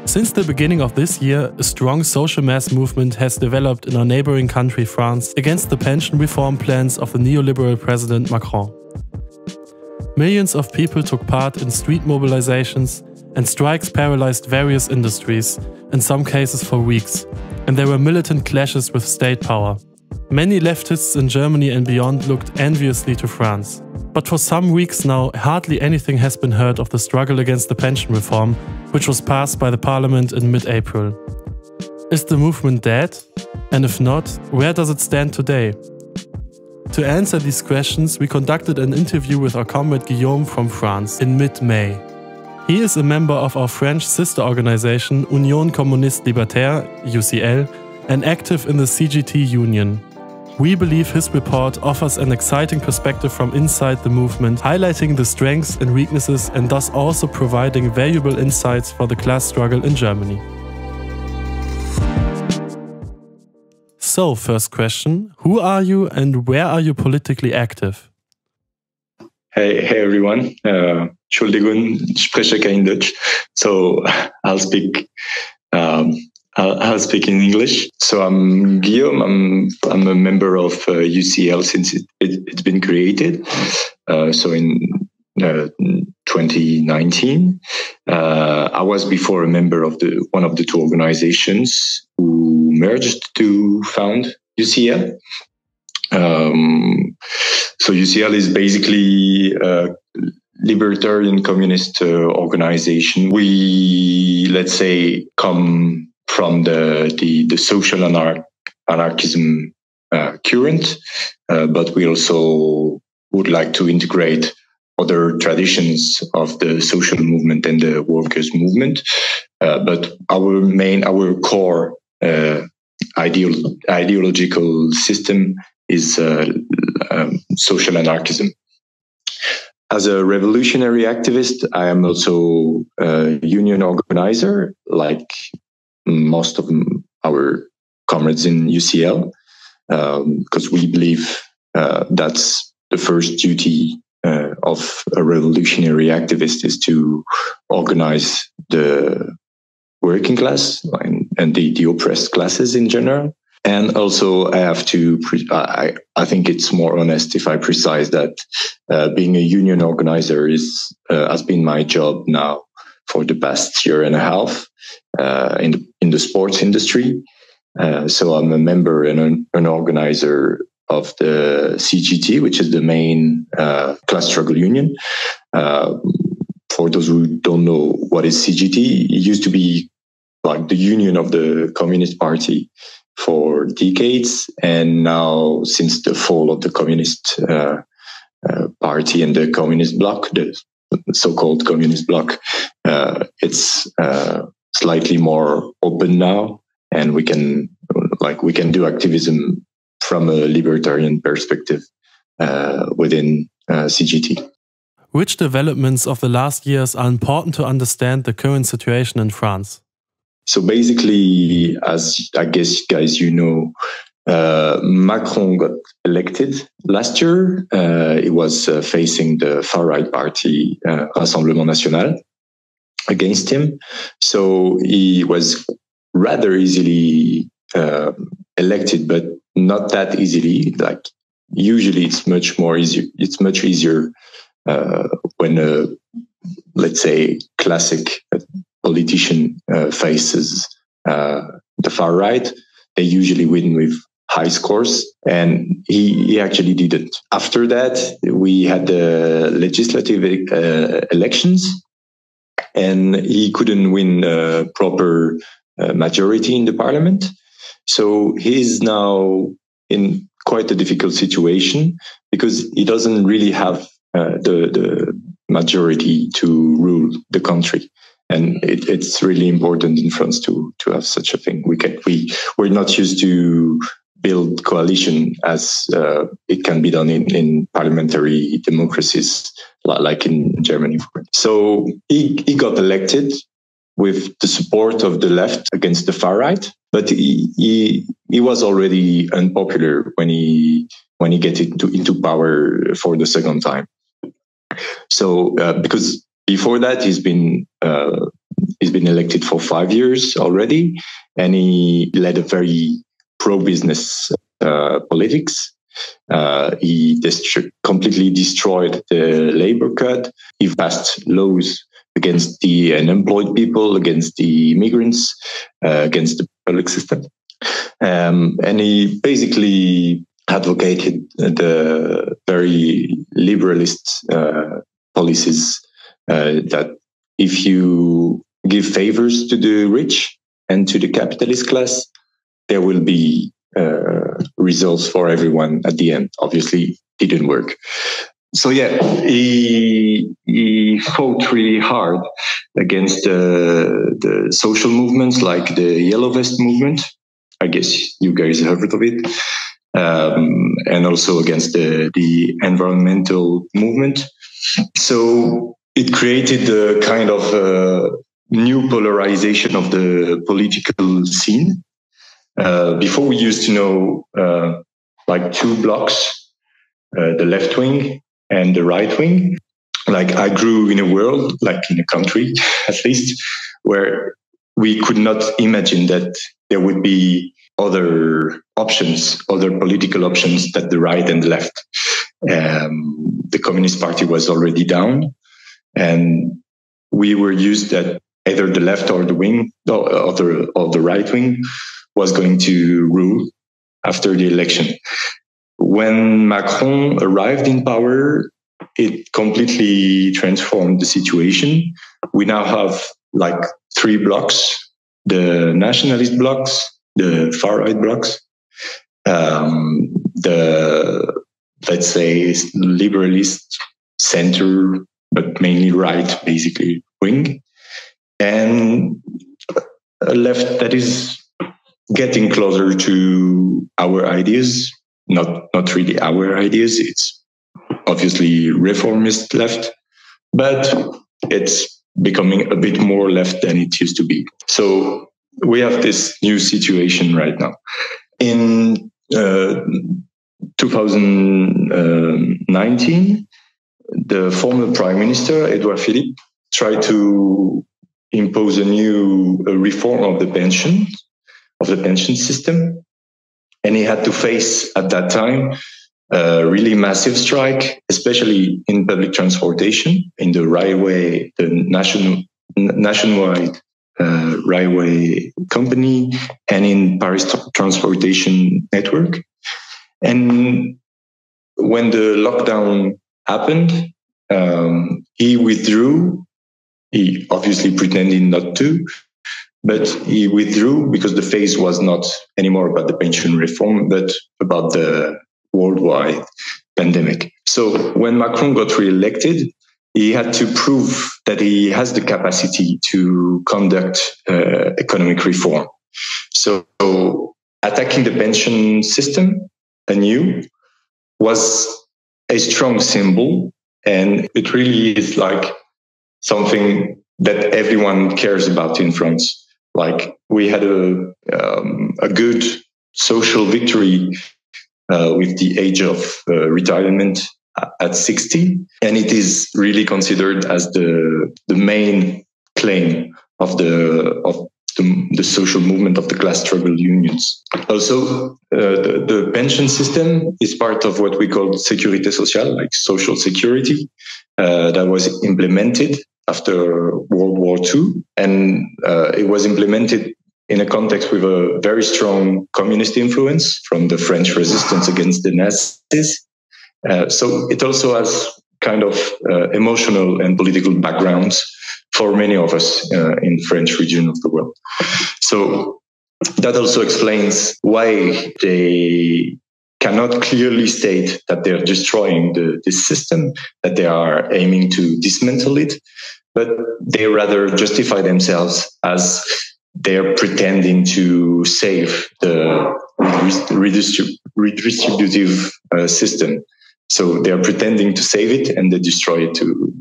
Since the beginning of this year, a strong social mass movement has developed in our neighboring country France against the pension reform plans of the neoliberal President Macron. Millions of people took part in street mobilizations, and strikes paralyzed various industries, in some cases for weeks, and there were militant clashes with state power. Many leftists in Germany and beyond looked enviously to France. But for some weeks now, hardly anything has been heard of the struggle against the pension reform, which was passed by the parliament in mid-April. Is the movement dead? And if not, where does it stand today? To answer these questions, we conducted an interview with our comrade Guillaume from France in mid-May. He is a member of our French sister organization Union Communiste Libertaire, UCL, and active in the CGT Union. We believe his report offers an exciting perspective from inside the movement, highlighting the strengths and weaknesses and thus also providing valuable insights for the class struggle in Germany. So, first question, who are you and where are you politically active? Hey everyone, Entschuldigung, ich spreche kein Deutsch, so I'll speak in English. So I'm Guillaume. I'm a member of UCL since it's been created. So in 2019, I was before a member of one of the two organizations who merged to found UCL. So UCL is basically a libertarian communist organization. We, let's say, come from the social anarchism current, but we also would like to integrate other traditions of the social movement and the workers' movement. But our core ideological system is social anarchism. As a revolutionary activist, I am also a union organizer, like most of our comrades in UCL, because we believe that's the first duty of a revolutionary activist is to organize the working class and the oppressed classes in general. And also, I have to. I think it's more honest if I precise that being a union organizer has been my job now for the past year and a half in the sports industry. So I'm a member and an organizer of the CGT, which is the main class struggle union. For those who don't know what is CGT, it used to be like the union of the Communist Party for decades, and now since the fall of the Communist Party and the Communist Bloc, the so-called Communist Bloc, it's slightly more open now, and we can do activism from a libertarian perspective within CGT. Which developments of the last years are important to understand the current situation in France? So basically, as I guess guys, you know, Macron got elected last year. He was facing the far-right party, Rassemblement National, against him. So he was rather easily elected, but not that easily. Like usually it's much more easier. It's much easier when a, let's say, classic politician faces the far right. They usually win with high scores, and he actually didn't. After that, we had the legislative elections, and he couldn't win a proper majority in the parliament. So he's now in quite a difficult situation because he doesn't really have the majority to rule the country. And it's really important in France to have such a thing. We're not used to build coalition as it can be done in parliamentary democracies like in Germany. So he got elected with the support of the left against the far right, but he was already unpopular when he get into power for the second time. So because Before that, he's been elected for 5 years already, and he led a very pro-business politics. He completely destroyed the labor code. He passed laws against the unemployed people, against the immigrants, against the public system. And he basically advocated the very liberalist policies that if you give favors to the rich and to the capitalist class, there will be results for everyone at the end. Obviously, it didn't work. So yeah, he fought really hard against the social movements like the Yellow Vest movement. I guess you guys have heard of it. And also against the environmental movement. So it created a kind of new polarization of the political scene. Before we used to know like two blocks, the left wing and the right wing. Like I grew in a world, like in a country at least, where we could not imagine that there would be other options, other political options that the right and the left. The Communist Party was already down, and we were used that either the left or the wing or the right wing was going to rule after the election. When Macron arrived in power, it completely transformed the situation. We now have like three blocks: the nationalist blocks, the far-right blocks, the, let's say, liberalist center, but mainly right, basically, wing, and a left that is getting closer to our ideas, not really our ideas. It's obviously reformist left, but it's becoming a bit more left than it used to be. So we have this new situation right now. In 2019, the former Prime Minister, Edouard Philippe, tried to impose a new reform of the pension system. And he had to face, at that time, a really massive strike, especially in public transportation, in the railway, the nationwide railway company, and in Paris transportation network. And when the lockdown happened, he withdrew. He obviously pretended not to, but he withdrew because the phase was not anymore about the pension reform, but about the worldwide pandemic. So when Macron got re-elected, he had to prove that he has the capacity to conduct economic reform. So attacking the pension system anew was a strong symbol, and it really is like something that everyone cares about in France. Like we had a good social victory with the age of retirement at 60, and it is really considered as the main claim of the social movement of the class struggle unions. Also, the pension system is part of what we call sécurité sociale, like social security, that was implemented after World War II, and it was implemented in a context with a very strong communist influence from the French resistance against the Nazis. So it also has kind of emotional and political backgrounds for many of us in the French region of the world. So that also explains why they cannot clearly state that they're destroying this system, that they are aiming to dismantle it, but they rather justify themselves as they're pretending to save the redistributive system. So they're pretending to save it and they destroy it too.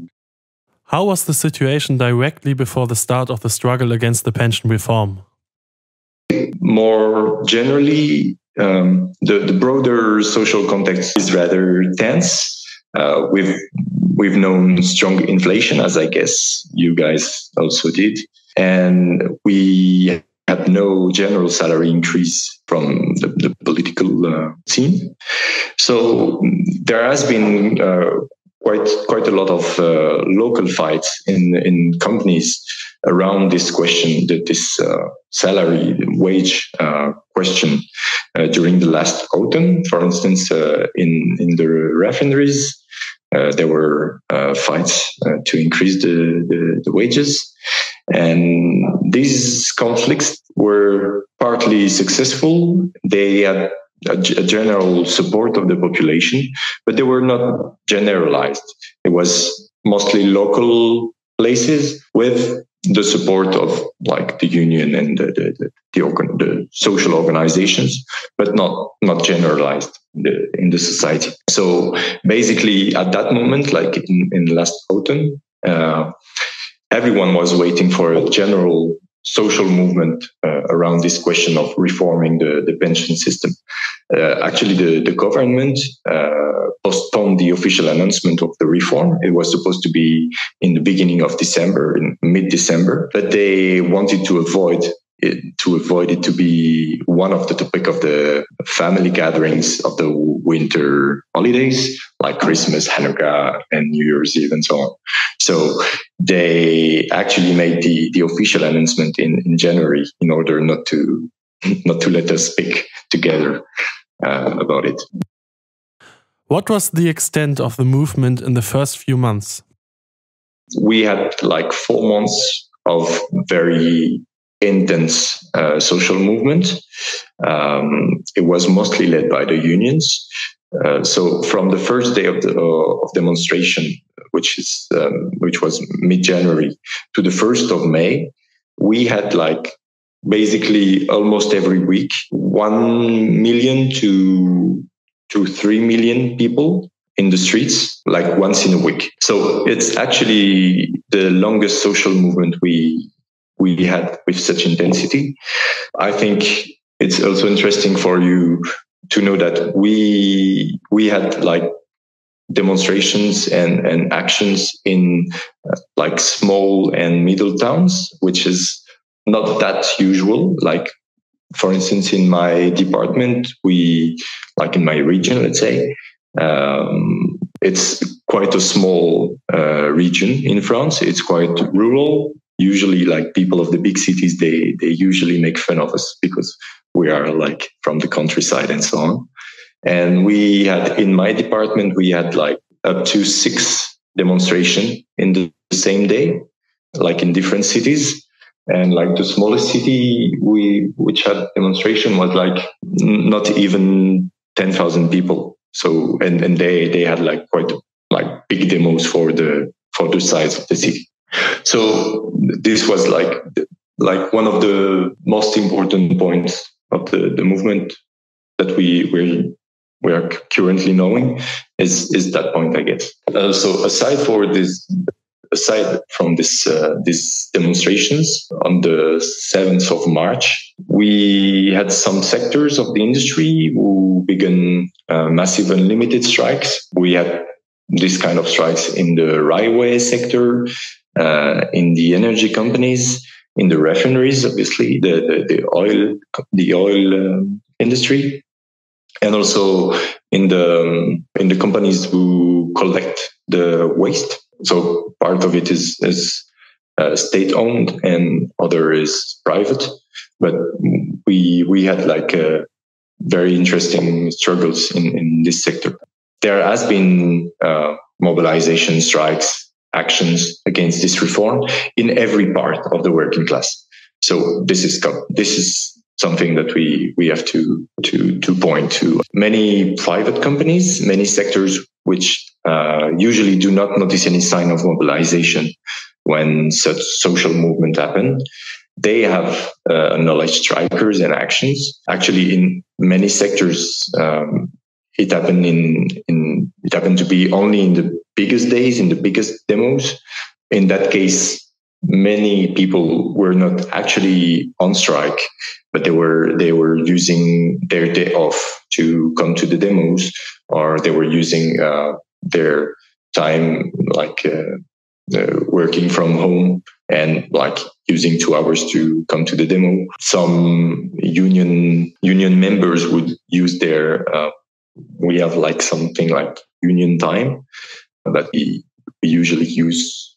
How was the situation directly before the start of the struggle against the pension reform? More generally, the broader social context is rather tense. We've known strong inflation, as I guess you guys also did, and we had no general salary increase from the political scene. So there has been quite a lot of local fights in companies around this question, this salary wage question during the last autumn. For instance, in the refineries, there were fights to increase the wages. And these conflicts were partly successful. They had a general support of the population, but they were not generalized. It was mostly local places with the support of like the union and the social organizations, but not generalized in the society. So basically at that moment, like in last autumn, everyone was waiting for a general social movement around this question of reforming the pension system. Actually, the government postponed the official announcement of the reform. It was supposed to be in the beginning of December, in mid-December, but they wanted to avoid it to be one of the topic of the family gatherings of the winter holidays, like Christmas, Hanukkah, and New Year's Eve, and so on. So they actually made the official announcement in January in order not to let us speak together about it. What was the extent of the movement in the first few months? We had like 4 months of very intense social movement. It was mostly led by the unions. So from the first day of demonstration, which was mid-January, to the 1st of May, we had like basically almost every week 1 million to 3 million people in the streets, like once in a week. So it's actually the longest social movement we had with such intensity. I think it's also interesting for you to know that we had like demonstrations and actions in like small and middle towns, which is not that usual. Like, for instance, in my department, like in my region, let's say, it's quite a small region in France. It's quite rural. Usually, like people of the big cities, they usually make fun of us because we are like from the countryside and so on. And we had, in my department, we had like up to 6 demonstrations in the same day, like in different cities. And like the smallest city which had demonstration was like not even 10,000 people. So and they had like quite like big demos for the size of the city. So this was like one of the most important points of the movement that we are currently knowing is that point, I guess. So aside from these demonstrations on the 7th of March, we had some sectors of the industry who began massive unlimited strikes. We had this kind of strikes in the railway sector, in the energy companies, in the refineries, obviously, the oil industry, and also in the companies who collect the waste. So part of it is state owned and other is private. But we had like very interesting struggles in this sector. There has been mobilization strikes, actions against this reform in every part of the working class. So this is something that we have to point to. Many private companies, many sectors which usually do not notice any sign of mobilization when such social movement happen, they have acknowledged strikers and actions. Actually, in many sectors, it happened to be only in the biggest days, in the biggest demos. In that case, many people were not actually on strike, but they were using their day off to come to the demos, or they were using their time, working from home and using 2 hours to come to the demo. Some union members would use their, we have something like union time that we usually use,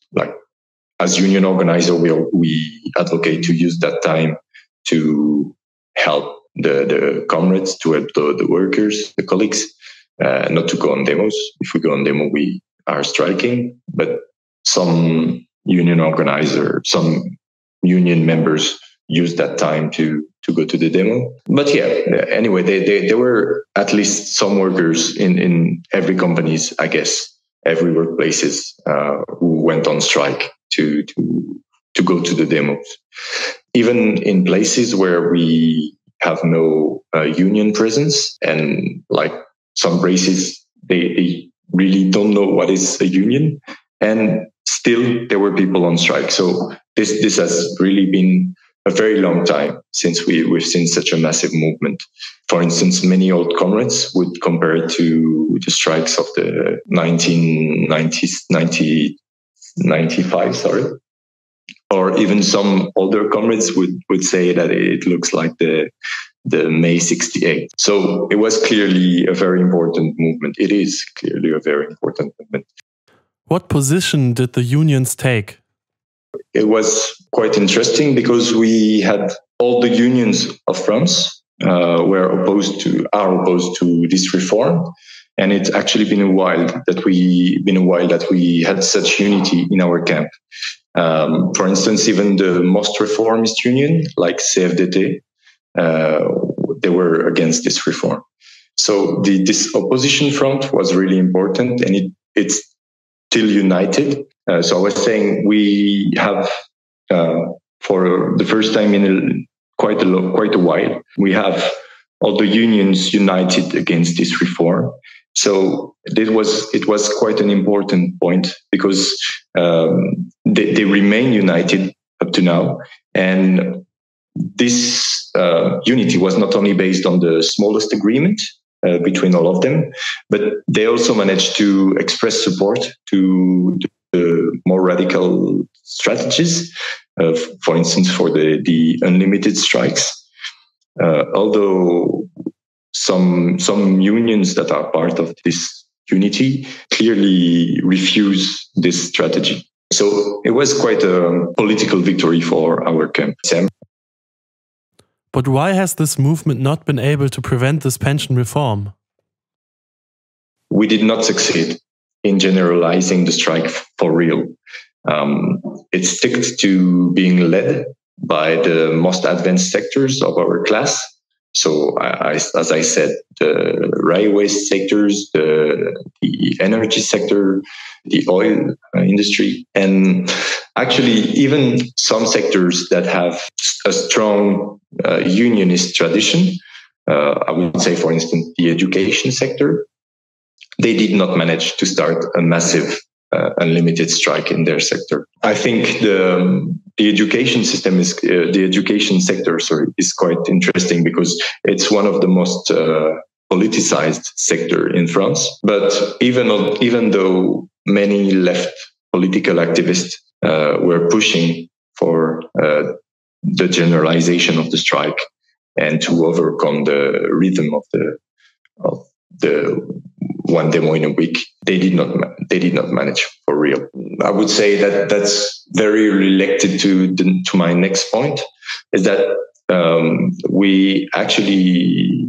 as union organizer, we advocate to use that time to help the comrades, to help the workers, the colleagues, not to go on demos. If we go on demo, we are striking, but some union members use that time to go to the demo. But anyway, there were at least some workers in every companies, I guess, every workplaces who went on strike to go to the demos. Even in places where we have no union presence, and some places they really don't know what is a union, and still there were people on strike. So this has really been a very long time since we've seen such a massive movement. For instance, many old comrades would compare it to the strikes of the 1995, sorry. Or even some older comrades would say that it looks like the May 68. So it was clearly a very important movement. It is clearly a very important movement. What position did the unions take? It was quite interesting because we had all the unions of France are opposed to this reform, and it's actually been a while that we had such unity in our camp. For instance, even the most reformist union, like CFDT, they were against this reform. So this opposition front was really important, and it's still united. So I was saying we have, for the first time in quite a while, we have all the unions united against this reform. So it was quite an important point because they remain united up to now, and this unity was not only based on the smallest agreement between all of them, but they also managed to express support to the more radical strategies, for instance, for the unlimited strikes. Although some unions that are part of this unity clearly refuse this strategy. So it was quite a political victory for our camp. Sam? But why has this movement not been able to prevent this pension reform? We did not succeed in generalizing the strike for real. It sticks to being led by the most advanced sectors of our class. So, as I said, the railway sectors, the energy sector, the oil industry, and actually even some sectors that have a strong unionist tradition. I would say, for instance, the education sector. They did not manage to start a massive unlimited strike in their sector. I think the education system the education sector is quite interesting because it's one of the most politicized sector in France. But even though many left political activists were pushing for the generalization of the strike and to overcome the rhythm of the one demo in a week, they did not manage for real. I would say that that's very related to my next point, is that we actually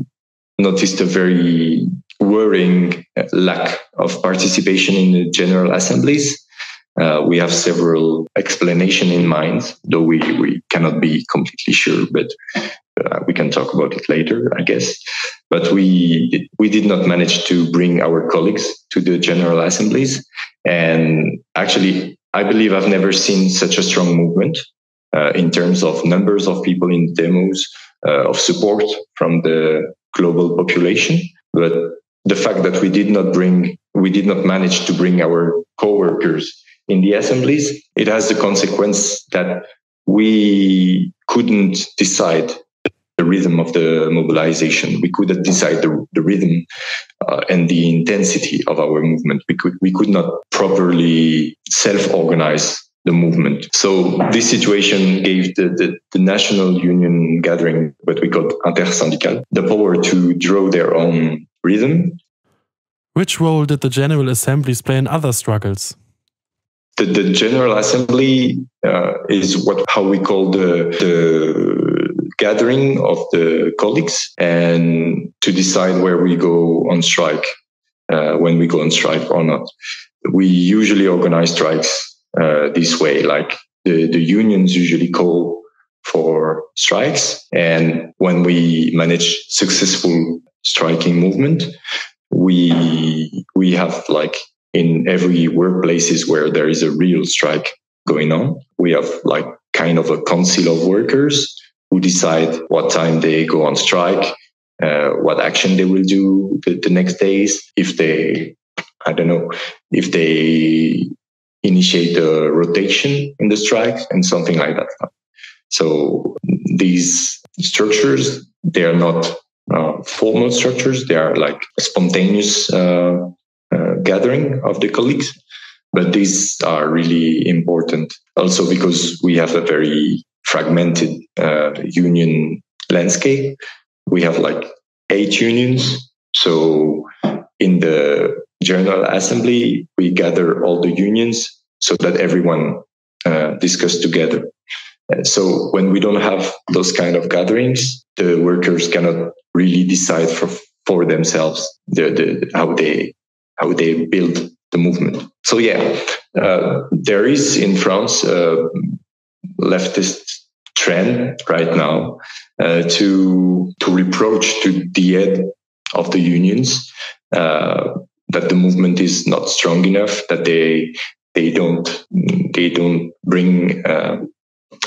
noticed a very worrying lack of participation in the general assemblies. We have several explanations in mind, though we cannot be completely sure, but we can talk about it later, I guess. But we did not manage to bring our colleagues to the general assemblies. And actually, I believe I've never seen such a strong movement in terms of numbers of people in demos, of support from the global population. But the fact that we did not manage to bring our co-workers in the assemblies, it has the consequence that we couldn't decide the rhythm of the mobilization. We couldn't decide the rhythm and the intensity of our movement. We could not properly self-organize the movement. So this situation gave the National Union gathering, what we call intersyndical, the power to draw their own rhythm. Which role did the General Assemblies play in other struggles? The General Assembly is how we call the gathering of the colleagues, and to decide where we go on strike, when we go on strike or not. We usually organize strikes this way, like the unions usually call for strikes, and when we manage successful striking movement, we have, like, in every workplaces where there is a real strike going on, we have like kind of a council of workers who decide what time they go on strike, what action they will do the next days, if they initiate a rotation in the strike and something like that. So these structures, they are not formal structures, they are like spontaneous gathering of the colleagues, but these are really important also because we have a very fragmented union landscape. We have like 8 unions. So in the General Assembly, we gather all the unions so that everyone discuss together. So when we don't have those kind of gatherings, the workers cannot really decide for themselves how they build the movement. So there is in France a leftist trend right now to reproach to the head of the unions that the movement is not strong enough, that they don't bring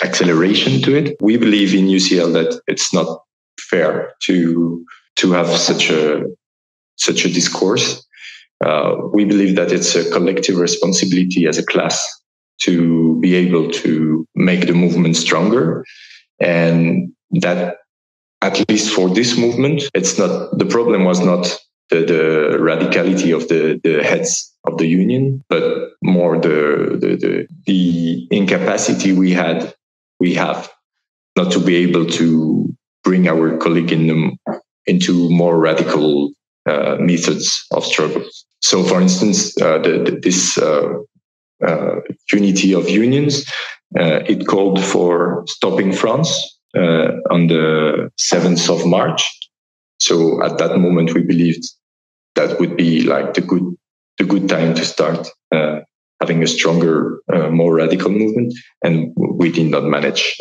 acceleration to it. We believe in UCL that it's not fair to have such a discourse. We believe that it's a collective responsibility as a class to be able to make the movement stronger, and that at least for this movement, the problem was not the radicality of the heads of the union, but more the incapacity we have not to be able to bring our colleague into more radical methods of struggle. So, for instance, this unity of unions, it called for stopping France on the 7th of March. So at that moment, we believed that would be like the good time to start having a stronger, more radical movement. And we did not manage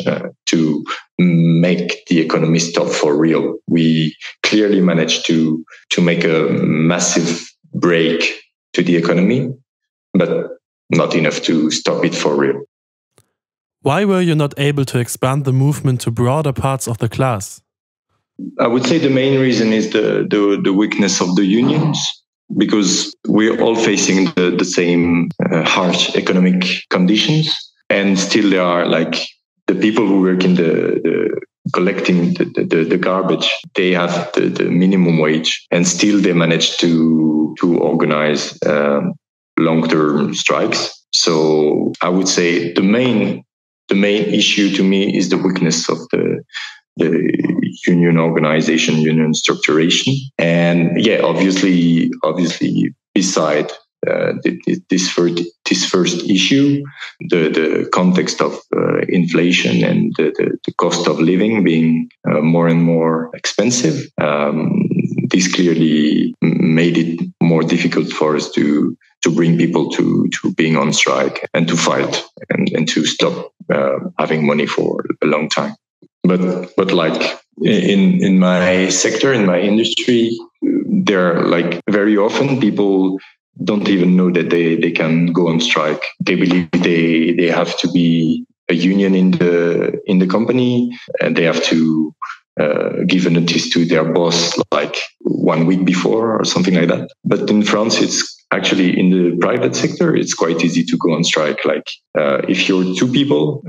to make the economy stop for real. We clearly managed to make a massive break to the economy, but not enough to stop it for real. Why were you not able to expand the movement to broader parts of the class? I would say the main reason is the weakness of the unions, because we're all facing the same harsh economic conditions, and still there are like the people who work in the collecting the garbage, they have the minimum wage, and still they manage to organize long-term strikes. So I would say the main issue to me is the weakness of the union organization, union structuration. And obviously beside this first issue, the context of inflation and the cost of living being more and more expensive, this clearly made it more difficult for us to bring people to being on strike and to fight and to stop having money for a long time. But like in my sector, in my industry, there are like very often people don't even know that they can go on strike. They believe they have to be a union in the company, and they have to give a notice to their boss like 1 week before or something like that. But in France, actually in the private sector, it's quite easy to go on strike. Like if you're two people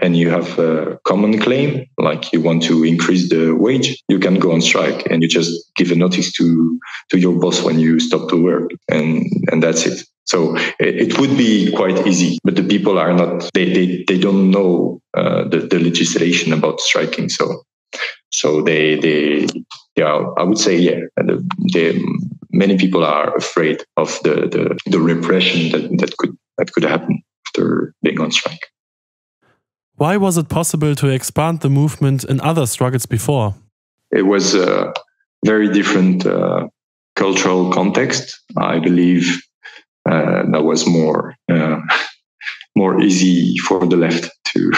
and you have a common claim, like you want to increase the wage, you can go on strike and you just give a notice to your boss when you stop to work, and that's it. So it would be quite easy, but the people are not. They don't know the legislation about striking. So they I would say many people are afraid of the repression that could happen after being on strike. Why was it possible to expand the movement in other struggles before? It was a very different cultural context. I believe that was more easy for the left to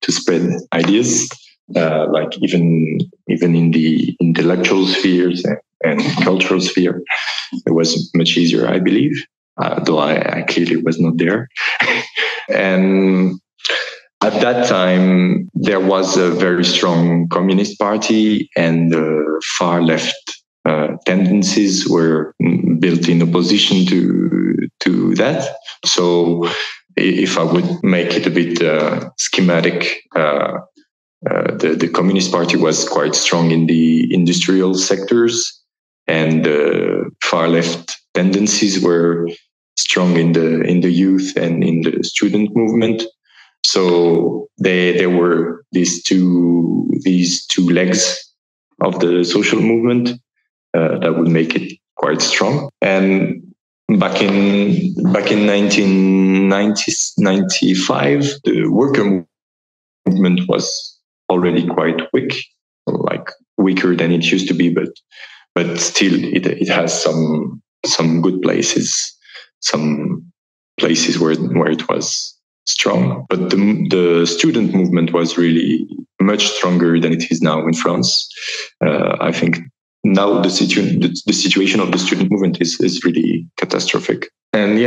spread ideas. Like even in the intellectual spheres and cultural sphere, it was much easier, I believe, though I clearly was not there. And at that time, there was a very strong communist party, and the far left tendencies were built in opposition to that. So if I would make it a bit schematic, the Communist Party was quite strong in the industrial sectors, and the far left tendencies were strong in the youth and in the student movement. So there were these two legs of the social movement that would make it quite strong. And back in 1995, the worker movement was already quite weak, like weaker than it used to be, but still it has some good places, some places where it was strong. But the student movement was really much stronger than it is now in France. I think now the situation of the student movement is really catastrophic. And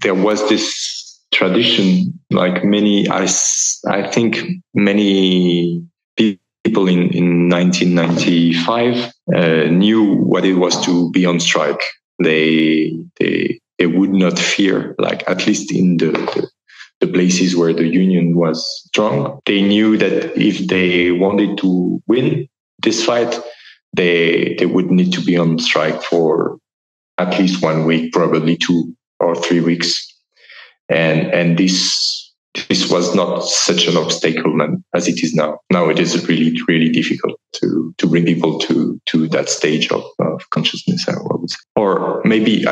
there was this tradition, like I think many people in 1995 knew what it was to be on strike. They would not fear, like at least in the places where the union was strong. They knew that if they wanted to win this fight, they would need to be on strike for at least 1 week, probably 2 or 3 weeks. And this was not such an obstacle as it is now. Now it is really, really difficult to bring people to that stage of consciousness, I would say. Or maybe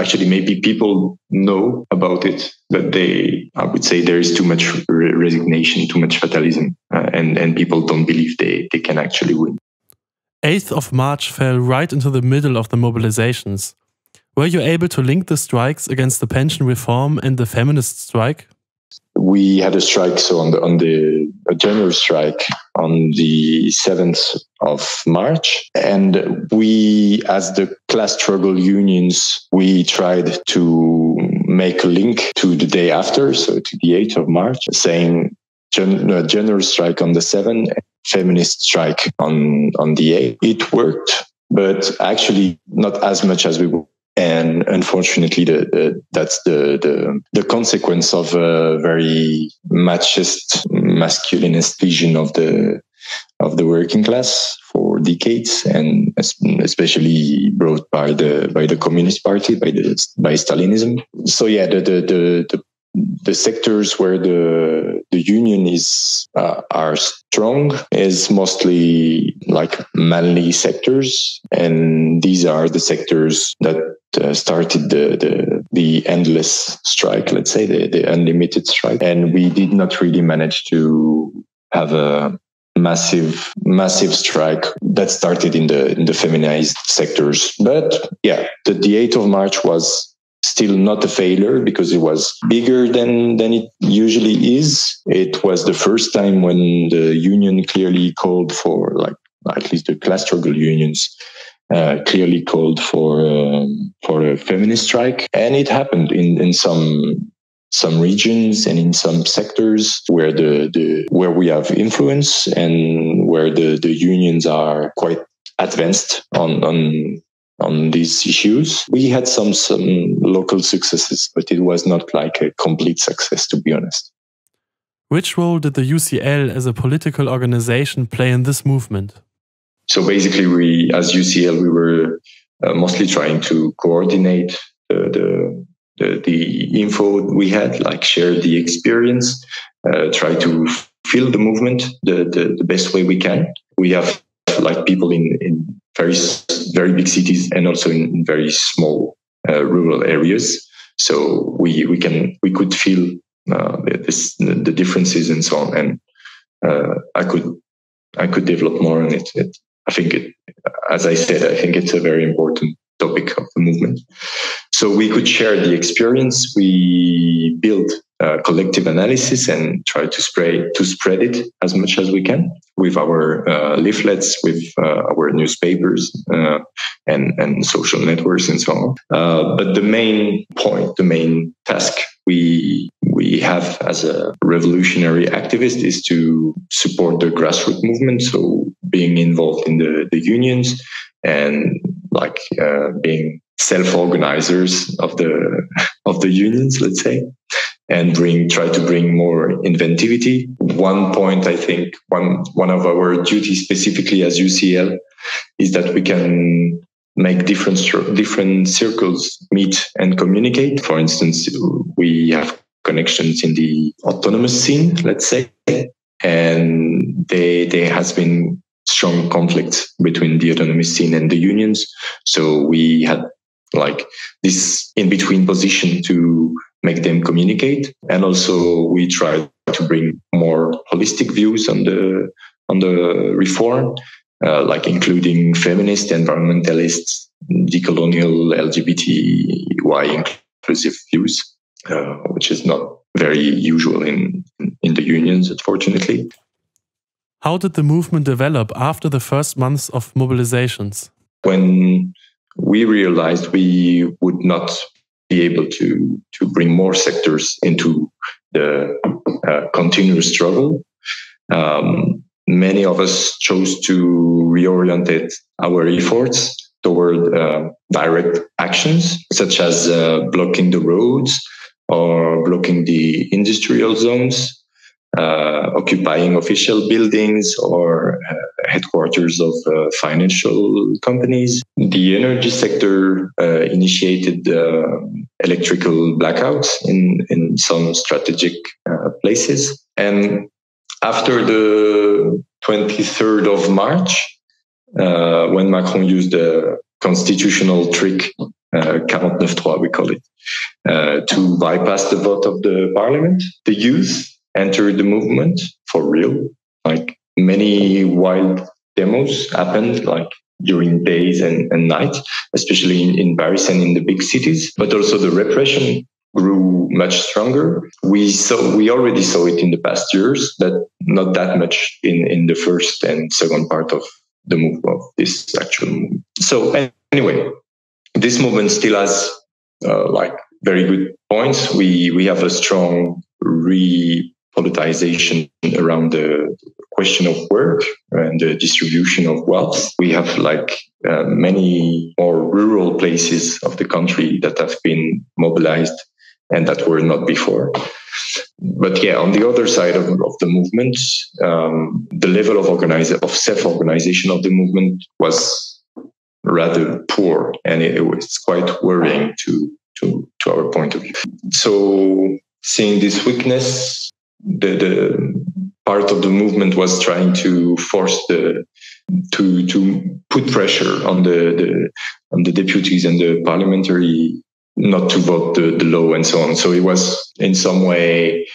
people know about it, but I would say there is too much resignation, too much fatalism, and people don't believe they can actually win. 8th of March fell right into the middle of the mobilizations. Were you able to link the strikes against the pension reform and the feminist strike? We had a strike, so a general strike on the 7th of March. And we, as the class struggle unions, we tried to make a link to the day after, so to the 8th of March, saying general strike on the 7th, feminist strike on the 8th. It worked, but actually not as much as we would. And unfortunately, that's the consequence of a very machist, masculinist vision of the working class for decades, and especially brought by the Communist Party, by Stalinism. So the sectors where the union are strong is mostly like manly sectors, and these are the sectors that started the endless strike, let's say the unlimited strike, and we did not really manage to have a massive strike that started in the feminized sectors. But the 8th of March was still not a failure because it was bigger than it usually is. It was the first time when the union clearly called for, like at least the class struggle unions clearly called for a feminist strike, and it happened in some regions and in some sectors where where we have influence and where the unions are quite advanced on on these issues. We had some local successes, but it was not like a complete success, to be honest. Which role did the UCL as a political organization play in this movement? So basically, we, as UCL, we were mostly trying to coordinate the info we had, like share the experience, try to fill the movement the best way we can. We have like people in very big cities and also in very small rural areas. So we could feel the differences and so on. And I could develop more on it. I think as I said, I think it's a very important topic of the movement. So we could share the experience. We built collective analysis and try to spread it as much as we can with our leaflets, with our newspapers and social networks and so on. But the main point, the main task we have as a revolutionary activist is to support the grassroots movement. So being involved in the unions and like being self-organizers of the unions, let's say, and try to bring more inventivity. One point, I think, one of our duties specifically as UCL is that we can make different circles meet and communicate. For instance, we have connections in the autonomous scene, let's say, and there has been strong conflicts between the autonomous scene and the unions. So we had like this in-between position to make them communicate. And also we try to bring more holistic views on the reform, like including feminist, environmentalists, decolonial, LGBTY inclusive views, which is not very usual in the unions, unfortunately. How did the movement develop after the first months of mobilizations? When we realized we would not be able to bring more sectors into the continuous struggle, many of us chose to reorient our efforts toward direct actions, such as blocking the roads or blocking the industrial zones, occupying official buildings or headquarters of financial companies. The energy sector initiated electrical blackouts in some strategic places. And after the 23rd of March, when Macron used the constitutional trick, 49.3 we call it, to bypass the vote of the parliament, the youth entered the movement for real. Like many wild demos happened like during days and nights, especially in Paris and in the big cities. But also the repression grew much stronger. We already saw it in the past years, but not that much in the first and second part of the move of this actual movement. So anyway, this movement still has like very good points. We have a strong politicization around the question of work and the distribution of wealth. We have like many more rural places of the country that have been mobilized and that were not before. But yeah, on the other side of the movement, the level of self-organization of the movement was rather poor, and it was quite worrying to our point of view. So seeing this weakness, the part of the movement was trying to force to put pressure on the deputies and the parliamentary not to vote the law and so on. So it was in some way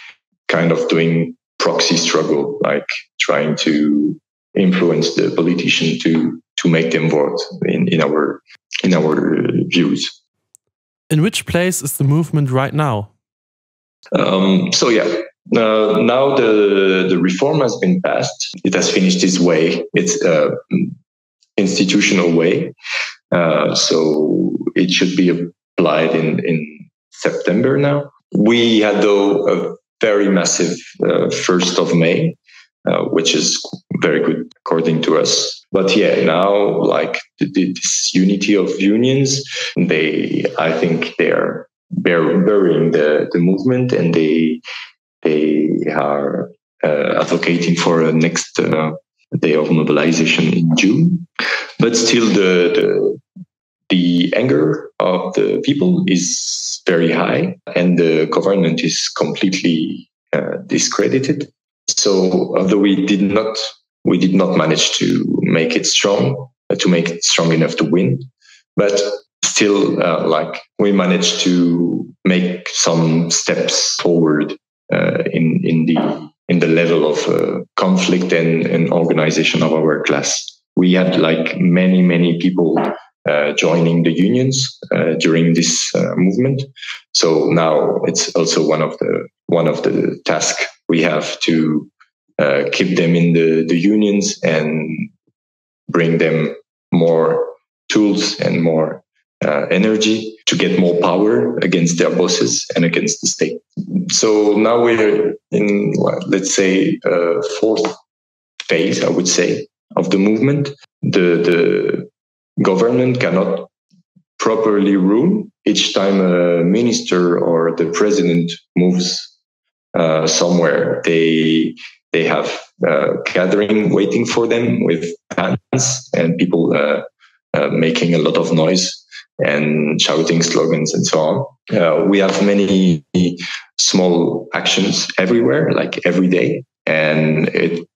kind of doing proxy struggle, like trying to influence the politician to make them vote in our views. In which place is the movement right now? So yeah, now the reform has been passed. It has finished its way. It's institutional way. So it should be applied in September now. We had though a very massive 1st of May which is very good according to us. But yeah, now like this unity of unions, I think they are burying the movement, and they are advocating for a next day of mobilization in June. But still, the anger of the people is very high, and the government is completely discredited. So, although we did not manage to make it strong enough to win, but still, we managed to make some steps forward in the level of conflict and organization of our class. We had like many people joining the unions during this movement. So now it's also one of the tasks we have to keep them in the unions and bring them more tools and more energy to get more power against their bosses and against the state. So now we're in, let's say, fourth phase, I would say, of the movement. The government cannot properly rule. Each time a minister or the president moves somewhere, they have gathering waiting for them with fans and people making a lot of noise and shouting slogans and so on. We have many small actions everywhere, like every day, and it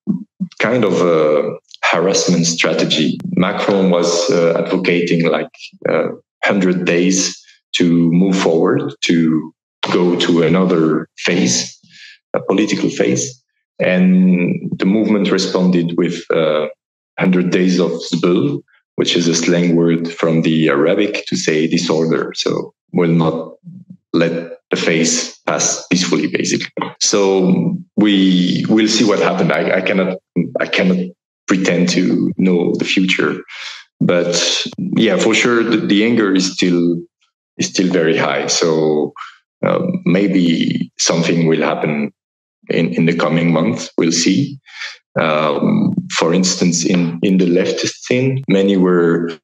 kind of a harassment strategy. Macron was advocating like 100 days to move forward, to go to another phase, a political phase. And the movement responded with 100 days of zbul, which is a slang word from the Arabic to say disorder. So we'll not let the phase pass peacefully, basically. So we will see what happened. I cannot pretend to know the future, but yeah, for sure the anger is still very high. So maybe something will happen in the coming month. We'll see. For instance, in the leftist scene, many were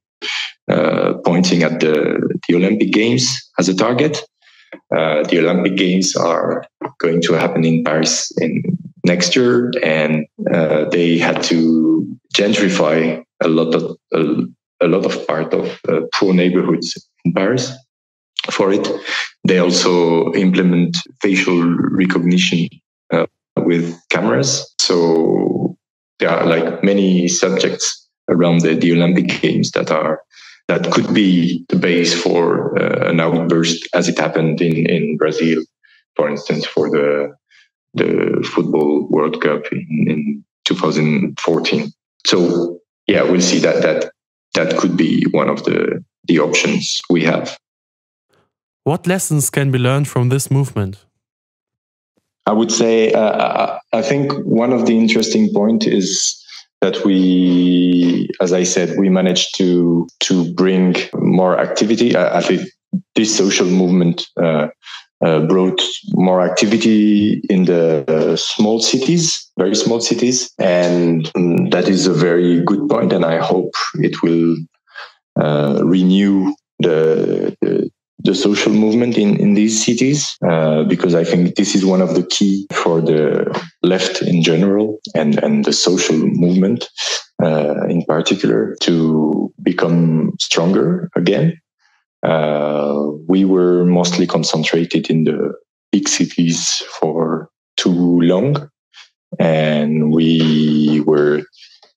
pointing at the Olympic Games as a target. The Olympic Games are going to happen in Paris in next year, and they had to gentrify a lot of part of poor neighborhoods in Paris. For it, they also implement facial recognition with cameras. So there are like many subjects around the Olympic Games that could be the base for an outburst, as it happened in Brazil, for instance, for the Football World Cup in 2014. So yeah, we'll see that could be one of the options we have. What lessons can be learned from this movement? I would say, I think one of the interesting points is that we, as I said, we managed to bring more activity. I think this social movement brought more activity in the small cities, very small cities, and that is a very good point. And I hope it will renew the social movement in these cities, because I think this is one of the key for the left in general and the social movement in particular to become stronger again. We were mostly concentrated in the big cities for too long, and we were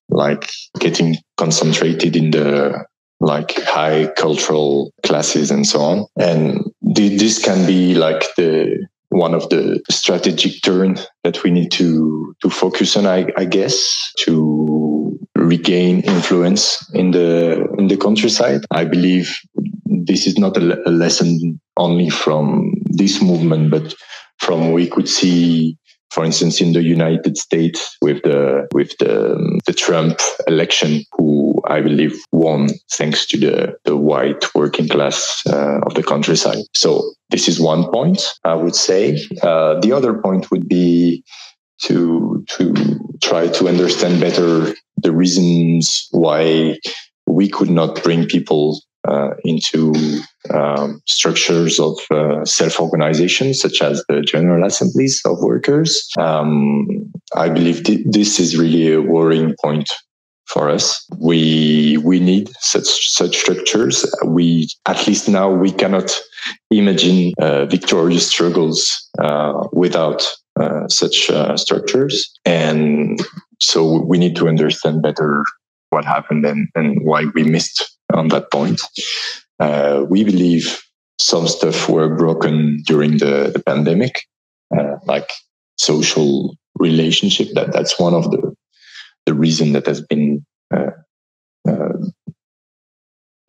like getting concentrated in the like high cultural classes and so on. And this can be like one of the strategic turn that we need to focus on, I guess, to regain influence in the countryside. I believe this is not a lesson only from this movement, but from we could see, for instance, in the United States with the Trump election, who I believe won thanks to the white working class of the countryside. So this is one point, I would say. The other point would be to try to understand better the reasons why we could not bring people into structures of self-organization, such as the general assemblies of workers. I believe this is really a worrying point for us. We need such structures. At least now we cannot imagine victorious struggles without such structures, and so we need to understand better what happened and why we missed on that point. We believe some stuff were broken during the pandemic, like social relationship. That's one of the reason that has been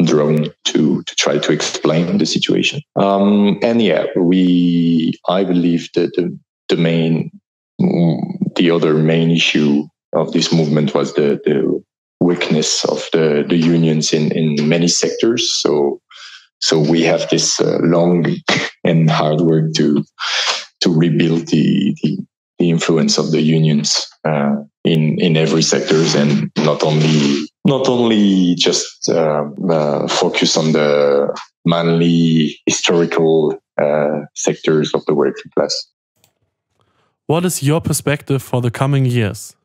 drawn to try to explain the situation. And yeah, I believe that the other main issue of this movement was the weakness of the unions in many sectors. So we have this long and hard work to rebuild the influence of the unions in every sectors, and not only just focus on the manly historical sectors of the working class. What is your perspective for the coming years?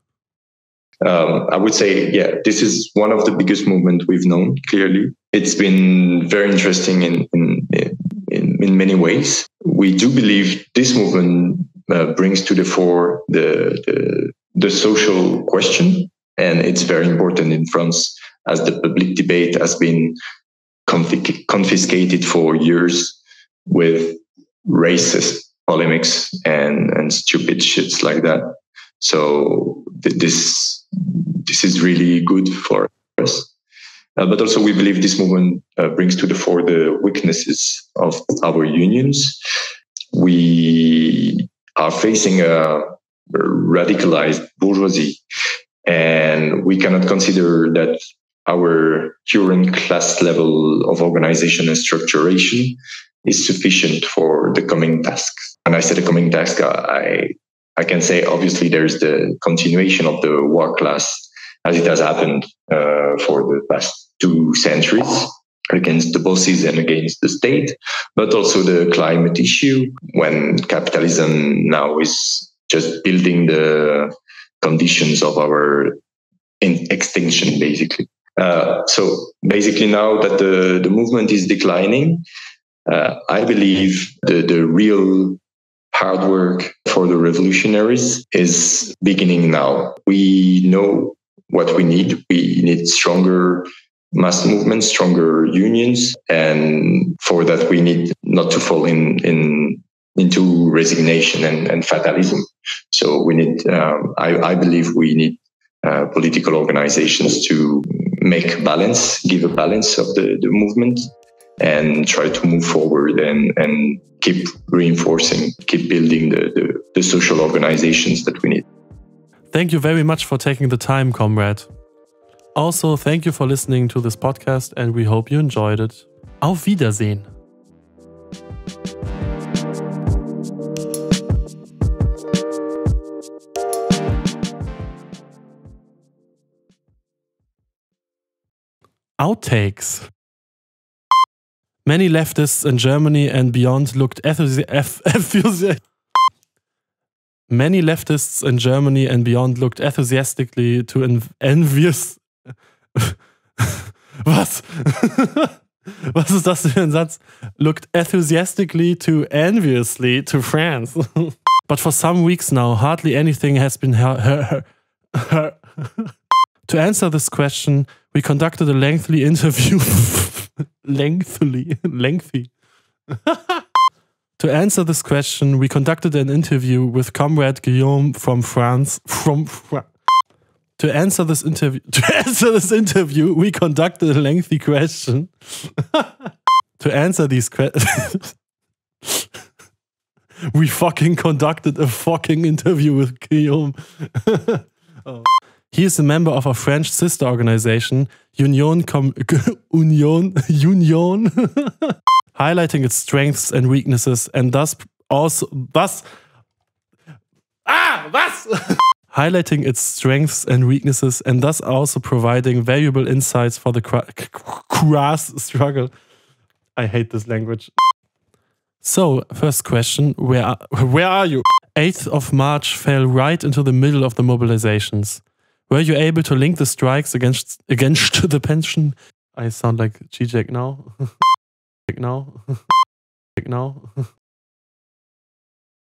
I would say, yeah, this is one of the biggest movements we've known, clearly. It's been very interesting in many ways. We do believe this movement brings to the fore the social question, and it's very important in France, as the public debate has been confiscated for years with racist polemics and stupid shits like that. So this is really good for us. But also we believe this movement brings to the fore the weaknesses of our unions. We are facing a radicalized bourgeoisie, and we cannot consider that our current class level of organization and structuration is sufficient for the coming tasks. When I say the coming task, I can say obviously there's the continuation of the war class as it has happened for the past 2 centuries against the bosses and against the state, but also the climate issue, when capitalism now is just building the conditions of our extinction, basically. So basically now that the movement is declining, I believe the real hard work for the revolutionaries is beginning now. We know what we need. We need stronger mass movements, stronger unions, and for that we need not to fall into resignation and fatalism. So we need, I believe we need political organizations to make balance, give a balance of the movement, and try to move forward and keep reinforcing, keep building the social organizations that we need. Thank you very much for taking the time, comrade. Also, thank you for listening to this podcast, and we hope you enjoyed it. Auf Wiedersehen. Outtakes. Many leftists in Germany and beyond looked Many leftists in Germany and beyond looked enthusiastically to envious. Was? Was ist das für ein Satz? Looked enthusiastically to enviously to France. But for some weeks now, hardly anything has been To answer this question, we conducted a lengthy interview. Lengthy. To answer this question, we conducted an interview with Comrade Guillaume from France. To answer this interview, we conducted a lengthy question. To answer these questions, we fucking conducted a fucking interview with Guillaume. Oh. He is a member of a French sister organization, Union, highlighting its strengths and weaknesses, and thus highlighting its strengths and weaknesses and thus also providing valuable insights for the class struggle. I hate this language. So, first question, where are you? 8th of March fell right into the middle of the mobilizations. Were you able to link the strikes against the pension? I sound like G-Jack now. now.